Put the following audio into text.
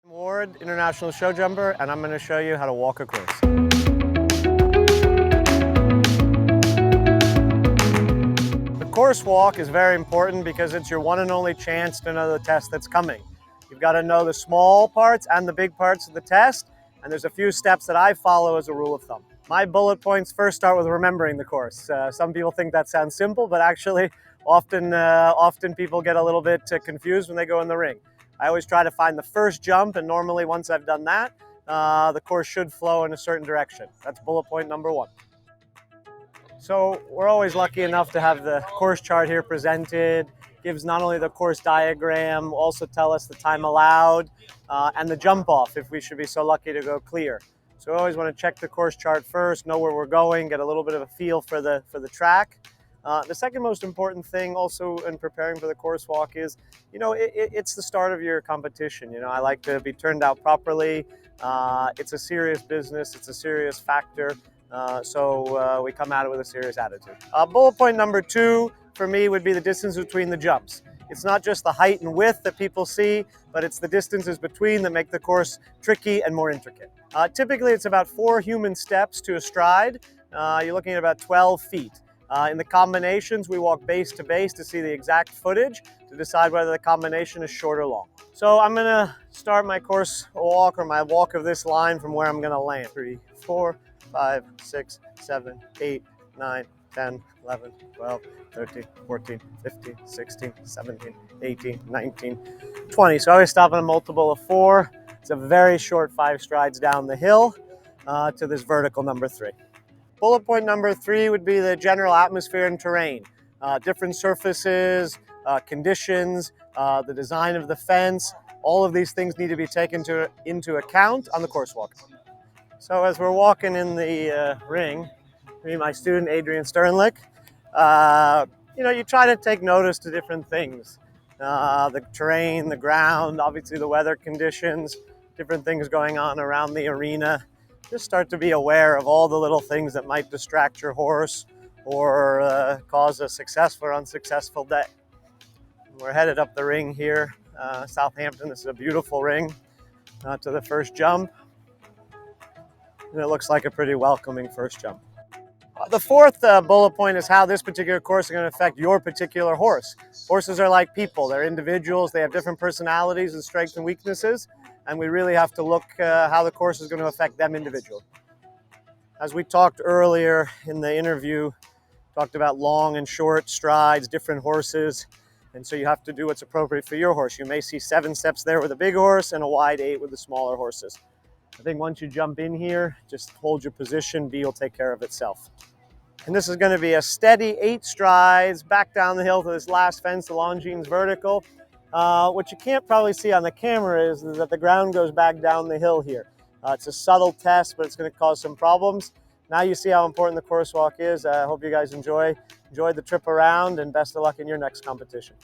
Ward, international show jumper, and I'm going to show you how to walk a course. The course walk is very important because it's your one and only chance to know the test that's coming. You've got to know the small parts and the big parts of the test, and there's a few steps that I follow as a rule of thumb. My bullet points first start with remembering the course. Some people think that sounds simple, but actually often people get a little bit confused when they go in the ring. I always try to find the first jump, and normally once I've done that, the course should flow in a certain direction. That's bullet point number one. So we're always lucky enough to have the course chart here presented. Gives not only the course diagram, also tell us the time allowed, and the jump off if we should be so lucky to go clear. So we always want to check the course chart first, know where we're going, get a little bit of a feel for the track. The second most important thing also in preparing for the course walk is, it's the start of your competition. I like to be turned out properly. It's a serious business. It's a serious factor. So we come at it with a serious attitude. Bullet point number two for me would be the distance between the jumps. It's not just the height and width that people see, but it's the distances between that make the course tricky and more intricate. Typically, it's about 4 human steps to a stride. You're looking at about 12 feet. In the combinations, we walk base to base to see the exact footage to decide whether the combination is short or long. So I'm going to start my course walk, or my walk of this line, from where I'm going to land. 3, 4, 5, 6, 7, 8, 9, 10, 11, 12, 13, 14, 15, 16, 17, 18, 19, 20. So I always stop on a multiple of 4. It's a very short 5 strides down the hill to this vertical number 3. Bullet point number 3 would be the general atmosphere and terrain. Different surfaces, conditions, the design of the fence. All of these things need to be taken into account on the course walk. So as we're walking in the ring, me and my student Adrian Sternlick, you try to take notice to different things. The terrain, the ground, obviously the weather conditions, different things going on around the arena. Just start to be aware of all the little things that might distract your horse or cause a successful or unsuccessful day. We're headed up the ring here, Southampton. This is a beautiful ring to the first jump. And it looks like a pretty welcoming first jump. The fourth bullet point is how this particular course is going to affect your particular horse. Horses are like people. They're individuals. They have different personalities and strengths and weaknesses. And we really have to look how the course is going to affect them individually. As we talked earlier in the interview, talked about long and short strides, different horses. And so you have to do what's appropriate for your horse. You may see 7 steps there with a big horse and a wide 8 with the smaller horses. I think once you jump in here, just hold your position. B will take care of itself. And this is going to be a steady 8 strides back down the hill to this last fence, the Longines vertical. What you can't probably see on the camera is that the ground goes back down the hill here. It's a subtle test, but it's going to cause some problems. Now you see how important the course walk is. I hope you guys enjoy the trip around, and best of luck in your next competition.